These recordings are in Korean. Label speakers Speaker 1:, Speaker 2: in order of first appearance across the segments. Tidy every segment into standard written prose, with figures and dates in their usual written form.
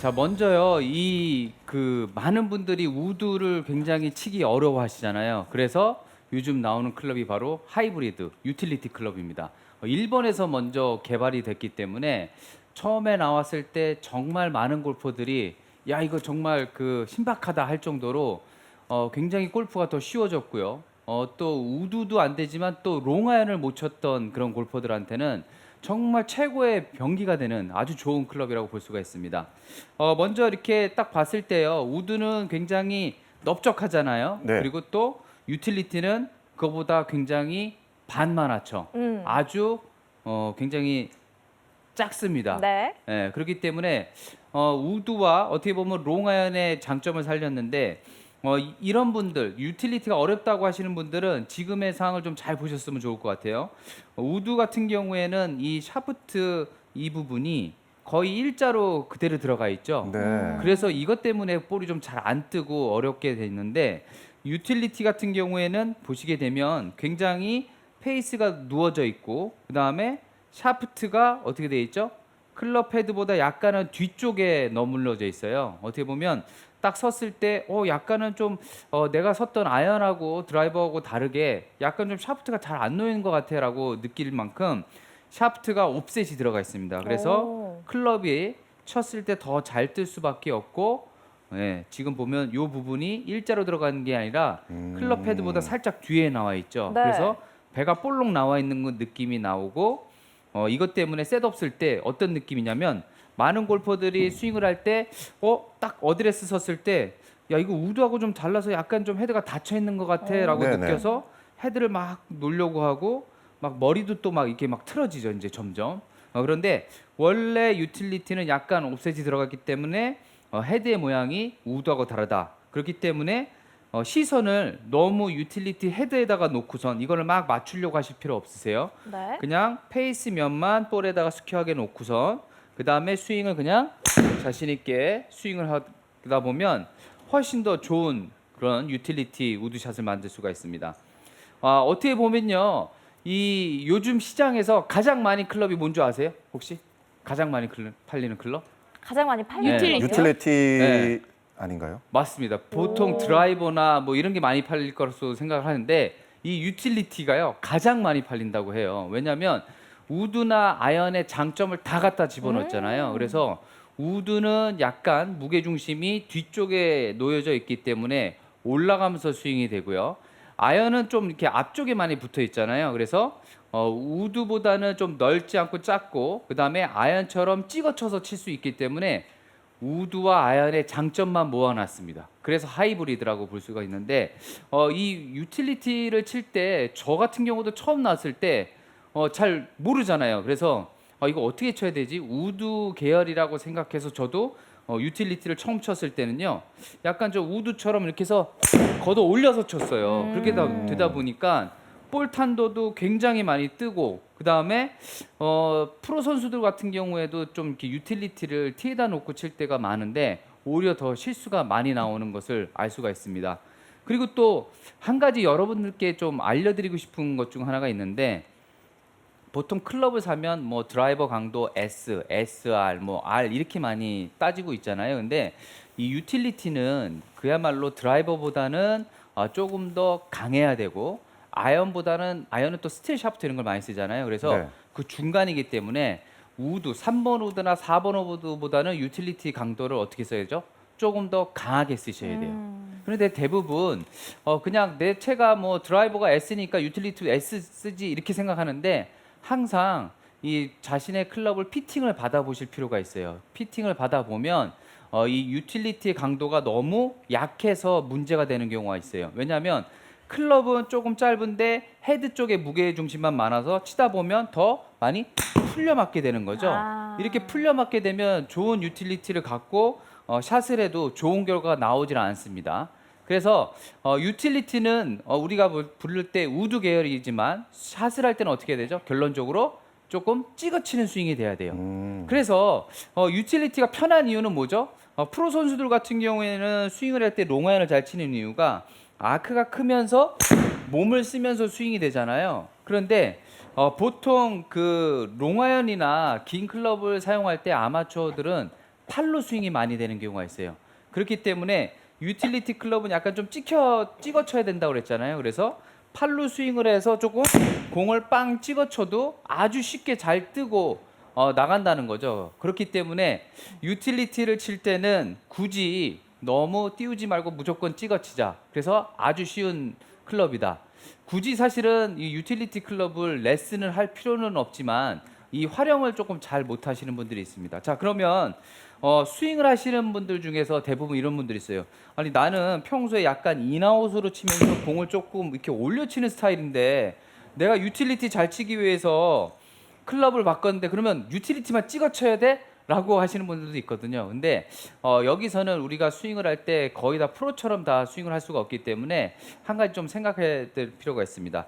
Speaker 1: 자, 먼저요. 많은 분들이 우드를 굉장히 치기 어려워하시잖아요. 그래서 요즘 나오는 클럽이 바로 하이브리드 유틸리티 클럽입니다. 일본에서 먼저 개발이 됐기 때문에 처음에 나왔을 때 정말 많은 골퍼들이 야, 이거 정말 신박하다 할 정도로 굉장히 골프가 더 쉬워졌고요. 또 우드도 안 되지만 또 롱아이언을 못 쳤던 그런 골퍼들한테는 정말 최고의 병기가 되는 아주 좋은 클럽이라고 볼 수가 있습니다. 먼저 이렇게 딱 봤을 때요. 우드는 굉장히 넓적하잖아요.
Speaker 2: 네.
Speaker 1: 그리고 또 유틸리티는 그거보다 굉장히 반만하죠. 아주 굉장히 작습니다.
Speaker 3: 네.
Speaker 1: 예, 그렇기 때문에 우드와 어떻게 보면 롱아이언의 장점을 살렸는데 이런 분들 유틸리티가 어렵다고 하시는 분들은 지금의 상황을 좀 잘 보셨으면 좋을 것 같아요. 우드 같은 경우에는 이 샤프트 이 부분이 거의 일자로 그대로 들어가 있죠.
Speaker 2: 네.
Speaker 1: 그래서 이것 때문에 볼이 좀 잘 안 뜨고 어렵게 돼 있는데 유틸리티 같은 경우에는 보시게 되면 굉장히 페이스가 누워져 있고 그다음에 샤프트가 어떻게 돼 있죠? 클럽 헤드보다 약간은 뒤쪽에 너물러져 있어요. 어떻게 보면 딱 섰을 때 약간은 좀 내가 섰던 아이언하고 드라이버하고 다르게 약간 좀 샤프트가 잘 안 놓이는 것 같아라고 느낄 만큼 샤프트가 옵셋이 들어가 있습니다. 그래서
Speaker 3: 오.
Speaker 1: 클럽이 쳤을 때 더 잘 뜰 수밖에 없고 예, 지금 보면 이 부분이 일자로 들어가는 게 아니라 클럽 헤드보다 살짝 뒤에 나와 있죠.
Speaker 3: 네.
Speaker 1: 그래서 배가 볼록 나와 있는 느낌이 나오고 이것 때문에 셋업 쓸 때 어떤 느낌이냐면 많은 골퍼들이 스윙을 할 때 딱 어드레스 섰을 때 야, 이거 우드하고 좀 달라서 약간 좀 헤드가 닫혀 있는 것 같아라고
Speaker 2: 네네.
Speaker 1: 느껴서 헤드를 막 놓으려고 하고 막 머리도 또 막 이렇게 막 틀어지죠, 이제 점점. 그런데 원래 유틸리티는 약간 옵셋이 들어갔기 때문에 헤드의 모양이 우드하고 다르다. 그렇기 때문에 시선을 너무 유틸리티 헤드에다가 놓고선 이거를 막 맞추려고 하실 필요 없으세요.
Speaker 3: 네.
Speaker 1: 그냥 페이스 면만 볼에다가 스퀘어하게 놓고선 그 다음에 스윙을 그냥 자신 있게 스윙을 하다 보면 훨씬 더 좋은 그런 유틸리티 우드샷을 만들 수가 있습니다. 어떻게 보면요, 이 요즘 시장에서 가장 많이 클럽이 뭔 줄 아세요? 혹시 가장 많이 팔리는 클럽?
Speaker 3: 가장 많이 팔리는
Speaker 1: 유틸리티.
Speaker 3: 거죠?
Speaker 2: 유틸리티
Speaker 1: 네.
Speaker 2: 아닌가요?
Speaker 1: 맞습니다. 보통
Speaker 3: 오.
Speaker 1: 드라이버나 뭐 이런 게 많이 팔릴 것으로 생각을 하는데 이 유틸리티가요 가장 많이 팔린다고 해요. 왜냐하면 우드나 아이언의 장점을 다 갖다 집어넣었잖아요. 그래서 우드는 약간 무게 중심이 뒤쪽에 놓여져 있기 때문에 올라가면서 스윙이 되고요. 아이언은 좀 이렇게 앞쪽에 많이 붙어 있잖아요. 그래서 우드보다는 좀 넓지 않고 작고 그 다음에 아이언처럼 찍어쳐서 칠 수 있기 때문에 우드와 아이언의 장점만 모아놨습니다. 그래서 하이브리드라고 볼 수가 있는데 이 유틸리티를 칠 때 저 같은 경우도 처음 나왔을 때 잘 모르잖아요. 그래서 이거 어떻게 쳐야 되지? 우드 계열이라고 생각해서 저도 유틸리티를 처음 쳤을 때는요. 약간 저 우드처럼 이렇게 해서 걷어 올려서 쳤어요. 그렇게 되다 보니까 볼 탄도도 굉장히 많이 뜨고 그 다음에 프로 선수들 같은 경우에도 좀 이렇게 유틸리티를 티에다 놓고 칠 때가 많은데 오히려 더 실수가 많이 나오는 것을 알 수가 있습니다. 그리고 또 한 가지 여러분들께 좀 알려드리고 싶은 것 중 하나가 있는데 보통 클럽을 사면 뭐 드라이버 강도 S, SR, 뭐 R 이렇게 많이 따지고 있잖아요. 근데 이 유틸리티는 그야말로 드라이버보다는 조금 더 강해야 되고 아이언은 또 스틸 샤프트 이런 걸 많이 쓰잖아요. 그래서
Speaker 2: 네.
Speaker 1: 그 중간이기 때문에 우드 3번 우드나 4번 우드보다는 유틸리티 강도를 어떻게 써야죠? 조금 더 강하게 쓰셔야 돼요. 그런데 대부분 그냥 내 채가 뭐 드라이버가 S니까 유틸리티 S 쓰지 이렇게 생각하는데 항상 이 자신의 클럽을 피팅을 받아보실 필요가 있어요. 피팅을 받아보면 이 유틸리티의 강도가 너무 약해서 문제가 되는 경우가 있어요. 왜냐하면 클럽은 조금 짧은데 헤드 쪽에 무게 중심만 많아서 치다 보면 더 많이 풀려 맞게 되는 거죠.
Speaker 3: 아.
Speaker 1: 이렇게 풀려 맞게 되면 좋은 유틸리티를 갖고 샷을 해도 좋은 결과가 나오질 않습니다. 그래서 유틸리티는 우리가 부를 때 우드 계열이지만 샷을 할 때는 어떻게 되죠? 결론적으로 조금 찍어치는 스윙이 돼야 돼요. 그래서 유틸리티가 편한 이유는 뭐죠? 프로 선수들 같은 경우에는 스윙을 할 때 롱아이언을 잘 치는 이유가 아크가 크면서 몸을 쓰면서 스윙이 되잖아요. 그런데 보통 그 롱아이언이나 긴 클럽을 사용할 때 아마추어들은 팔로 스윙이 많이 되는 경우가 있어요. 그렇기 때문에 유틸리티 클럽은 약간 좀 찍어 쳐야 된다고 그랬잖아요. 그래서 팔로 스윙을 해서 조금 공을 빵 찍어 쳐도 아주 쉽게 잘 뜨고 나간다는 거죠. 그렇기 때문에 유틸리티를 칠 때는 굳이 너무 띄우지 말고 무조건 찍어 치자. 그래서 아주 쉬운 클럽이다. 굳이 사실은 이 유틸리티 클럽을 레슨을 할 필요는 없지만 이 활용을 조금 잘 못하시는 분들이 있습니다. 자, 그러면 스윙을 하시는 분들 중에서 대부분 이런 분들이 있어요. 아니, 나는 평소에 약간 인아웃으로 치면서 공을 조금 이렇게 올려치는 스타일인데 내가 유틸리티 잘 치기 위해서 클럽을 바꿨는데 그러면 유틸리티만 찍어 쳐야 돼? 라고 하시는 분들도 있거든요. 근데 여기서는 우리가 스윙을 할 때 거의 다 프로처럼 다 스윙을 할 수가 없기 때문에 한 가지 좀 생각해야 될 필요가 있습니다.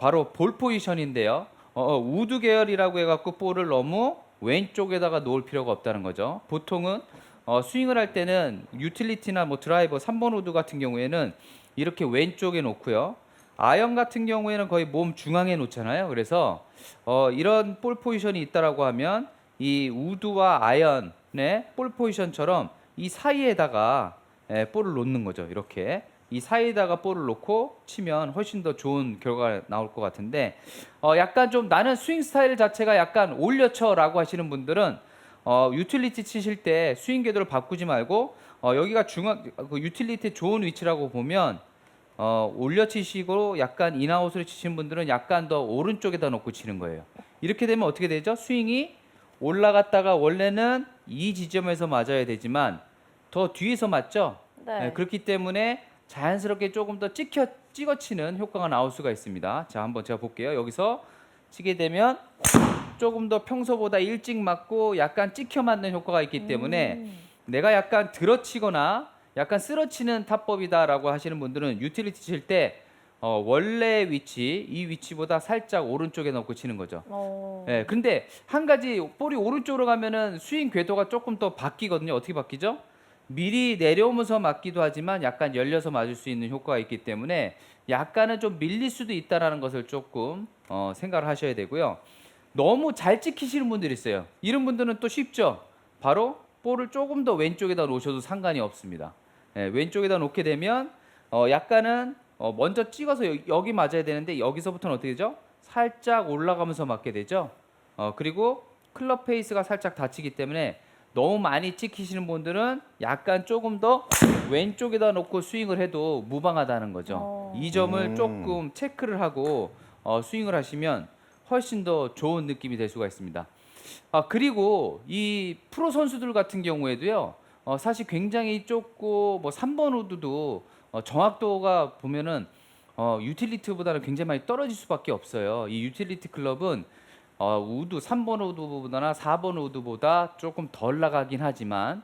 Speaker 1: 바로 볼 포지션인데요. 우드 계열이라고 해갖고 볼을 너무 왼쪽에다가 놓을 필요가 없다는 거죠. 보통은 스윙을 할 때는 유틸리티나 뭐 드라이버 3번 우드 같은 경우에는 이렇게 왼쪽에 놓고요. 아이언 같은 경우에는 거의 몸 중앙에 놓잖아요. 그래서 이런 볼 포지션이 있다라고 하면 이 우드와 아이언의 볼 포지션처럼 이 사이에다가 볼을 놓는 거죠. 이렇게 이 사이에다가 볼을 놓고 치면 훨씬 더 좋은 결과가 나올 것 같은데 약간 좀 나는 스윙 스타일 자체가 약간 올려쳐라고 하시는 분들은 유틸리티 치실 때 스윙 궤도를 바꾸지 말고 여기가 중앙 그 유틸리티 좋은 위치라고 보면 올려 치시고 약간 인아웃으로 치시는 분들은 약간 더 오른쪽에다 놓고 치는 거예요. 이렇게 되면 어떻게 되죠? 스윙이 올라갔다가 원래는 이 지점에서 맞아야 되지만 더 뒤에서 맞죠?
Speaker 2: 네.
Speaker 1: 그렇기 때문에 자연스럽게 조금 더 찍어 치는 효과가 나올 수가 있습니다. 자, 한번 제가 볼게요. 여기서 치게 되면 조금 더 평소보다 일찍 맞고 약간 찍혀 맞는 효과가 있기 때문에 내가 약간 들어치거나 약간 쓰러치는 타법이다라고 하시는 분들은 유틸리티 칠 때 원래 위치, 이 위치보다 살짝 오른쪽에 넣고 치는 거죠. 예, 근데 한 가지 볼이 오른쪽으로 가면은 스윙 궤도가 조금 더 바뀌거든요. 어떻게 바뀌죠? 미리 내려오면서 맞기도 하지만 약간 열려서 맞을 수 있는 효과가 있기 때문에 약간은 좀 밀릴 수도 있다라는 것을 조금 생각을 하셔야 되고요. 너무 잘 찍히시는 분들이 있어요. 이런 분들은 또 쉽죠. 바로 볼을 조금 더 왼쪽에다 놓으셔도 상관이 없습니다. 예, 왼쪽에다 놓게 되면 약간은 먼저 찍어서 여기 맞아야 되는데 여기서부터는 어떻게 되죠? 살짝 올라가면서 맞게 되죠. 그리고 클럽 페이스가 살짝 닫히기 때문에 너무 많이 찍히시는 분들은 약간 조금 더 왼쪽에다 놓고 스윙을 해도 무방하다는 거죠. 이 점을 조금 체크를 하고 스윙을 하시면 훨씬 더 좋은 느낌이 될 수가 있습니다. 그리고 이 프로 선수들 같은 경우에도요. 사실 굉장히 좁고 뭐 3번 우드도 정확도가 보면은 유틸리티보다는 굉장히 많이 떨어질 수밖에 없어요. 이 유틸리티 클럽은 우드 3번 우드보다나 4번 우드보다 조금 덜 나가긴 하지만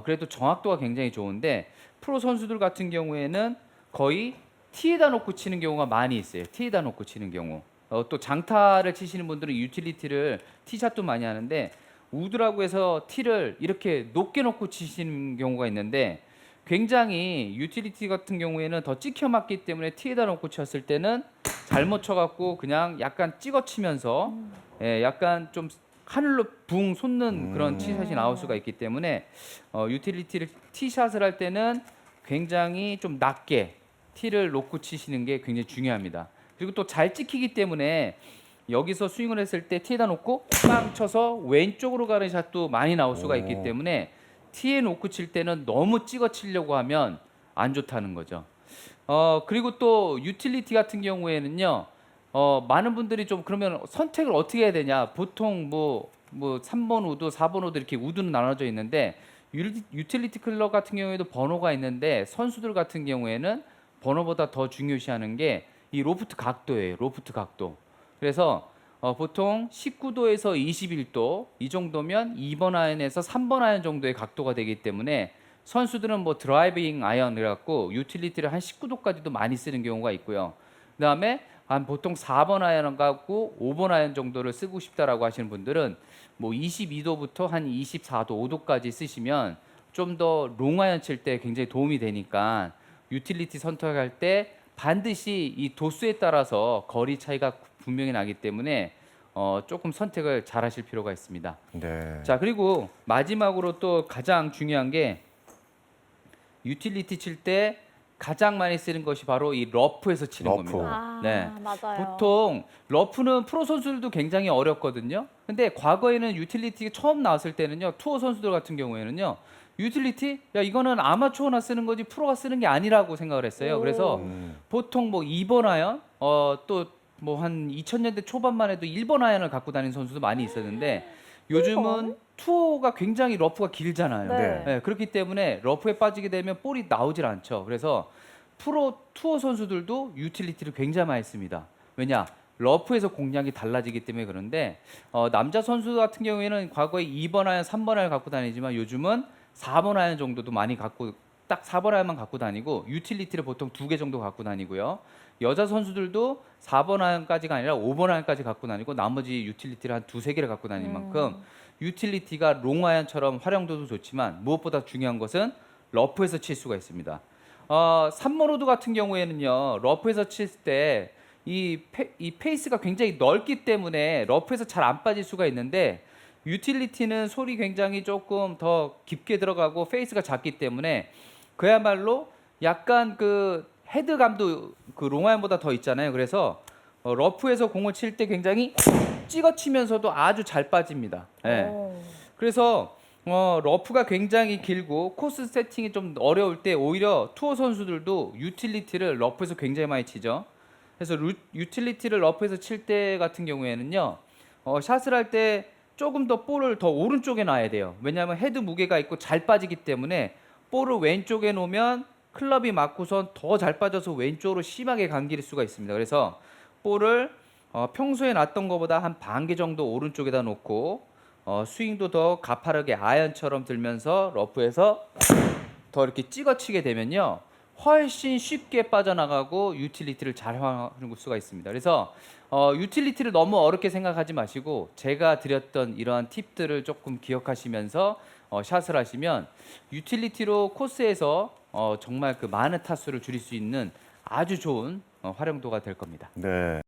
Speaker 1: 그래도 정확도가 굉장히 좋은데 프로 선수들 같은 경우에는 거의 티에다 놓고 치는 경우가 많이 있어요. 티에다 놓고 치는 경우. 또 장타를 치시는 분들은 유틸리티를 티샷도 많이 하는데 우드라고 해서 티를 이렇게 높게 놓고 치시는 경우가 있는데 굉장히 유틸리티 같은 경우에는 더 찍혀 맞기 때문에 티에다 놓고 쳤을 때는 잘못 쳐갖고 그냥 약간 찍어 치면서 약간 좀 하늘로 붕 솟는 그런 티샷이 나올 수가 있기 때문에 유틸리티를 티샷을 할 때는 굉장히 좀 낮게 티를 놓고 치시는 게 굉장히 중요합니다. 그리고 또 잘 찍히기 때문에 여기서 스윙을 했을 때 티에다 놓고 빵 쳐서 왼쪽으로 가는 샷도 많이 나올 수가 있기 때문에 티에 놓고 칠 때는 너무 찍어 치려고 하면 안 좋다는 거죠. 그리고 또 유틸리티 같은 경우에는요. 많은 분들이 좀 그러면 선택을 어떻게 해야 되냐? 보통 뭐 3번 우드, 4번 우드 이렇게 우드는 나눠져 있는데 유틸리티 클럽 같은 경우에도 번호가 있는데 선수들 같은 경우에는 번호보다 더 중요시하는 게 이 로프트 각도예요. 로프트 각도. 그래서 보통 19도에서 21도 이 정도면 2번 아이언에서 3번 아이언 정도의 각도가 되기 때문에 선수들은 뭐 드라이빙 아이언 이래갖고 유틸리티를 한 19도까지도 많이 쓰는 경우가 있고요. 그다음에 한 보통 4번 아이언 갖고 5번 아이언 정도를 쓰고 싶다라고 하시는 분들은 뭐 22도부터 한 24도, 5도까지 쓰시면 좀 더 롱 아이언 칠 때 굉장히 도움이 되니까 유틸리티 선택할 때 반드시 이 도수에 따라서 거리 차이가 분명히 나기 때문에 조금 선택을 잘 하실 필요가 있습니다.
Speaker 2: 네.
Speaker 1: 자, 그리고 마지막으로 또 가장 중요한 게 유틸리티 칠 때 가장 많이 쓰는 것이 바로 이 러프에서 치는
Speaker 2: 러프.
Speaker 1: 겁니다.
Speaker 3: 아,
Speaker 1: 네.
Speaker 3: 맞아요.
Speaker 1: 보통 러프는 프로 선수들도 굉장히 어렵거든요. 근데 과거에는 유틸리티가 처음 나왔을 때는요, 투어 선수들 같은 경우에는요, 유틸리티? 야, 이거는 아마추어나 쓰는 거지 프로가 쓰는 게 아니라고 생각을 했어요.
Speaker 3: 오.
Speaker 1: 그래서 보통 뭐 2번 아이언, 또 뭐 한 2000년대 초반만 해도 1번 아이언을 갖고 다니는 선수도 많이 있었는데 요즘은 투어가 굉장히 러프가 길잖아요.
Speaker 3: 네.
Speaker 1: 네, 그렇기 때문에 러프에 빠지게 되면 볼이 나오질 않죠. 그래서 프로 투어 선수들도 유틸리티를 굉장히 많이 씁니다. 왜냐? 러프에서 공략이 달라지기 때문에 그런데 남자 선수 같은 경우에는 과거에 2번 아이언, 3번 아이언 갖고 다니지만 요즘은 4번 아이언 정도도 많이 갖고 딱 4번 아이언만 갖고 다니고 유틸리티를 보통 2개 정도 갖고 다니고요. 여자 선수들도 4번 아이언까지가 아니라 5번 아이언까지 갖고 다니고 나머지 유틸리티를 한 2~3개를 갖고 다니는 만큼 유틸리티가 롱 아이언처럼 활용도도 좋지만 무엇보다 중요한 것은 러프에서 칠 수가 있습니다. 3번 우드 같은 경우에는요. 러프에서 칠 때 이 페이스가 굉장히 넓기 때문에 러프에서 잘 안 빠질 수가 있는데 유틸리티는 솔이 굉장히 조금 더 깊게 들어가고 페이스가 작기 때문에 그야말로 약간 그 헤드감도 그 롱아이언보다 더 있잖아요. 그래서 러프에서 공을 칠 때 굉장히 찍어 치면서도 아주 잘 빠집니다. 예.
Speaker 3: 오.
Speaker 1: 그래서 러프가 굉장히 길고 코스 세팅이 좀 어려울 때 오히려 투어 선수들도 유틸리티를 러프에서 굉장히 많이 치죠. 그래서 유틸리티를 러프에서 칠 때 같은 경우에는요, 샷을 할 때 조금 더 볼을 더 오른쪽에 놔야 돼요. 왜냐하면 헤드 무게가 있고 잘 빠지기 때문에 볼을 왼쪽에 놓으면 클럽이 맞고선 더 잘 빠져서 왼쪽으로 심하게 감길 수가 있습니다. 그래서 볼을 평소에 놨던 것보다 한 반 개 정도 오른쪽에다 놓고 스윙도 더 가파르게 아이언처럼 들면서 러프에서 더 이렇게 찍어치게 되면요 훨씬 쉽게 빠져나가고 유틸리티를 잘 활용할 수가 있습니다. 그래서 유틸리티를 너무 어렵게 생각하지 마시고 제가 드렸던 이러한 팁들을 조금 기억하시면서 샷을 하시면 유틸리티로 코스에서 정말 그 많은 타수를 줄일 수 있는 아주 좋은 활용도가 될 겁니다.
Speaker 2: 네.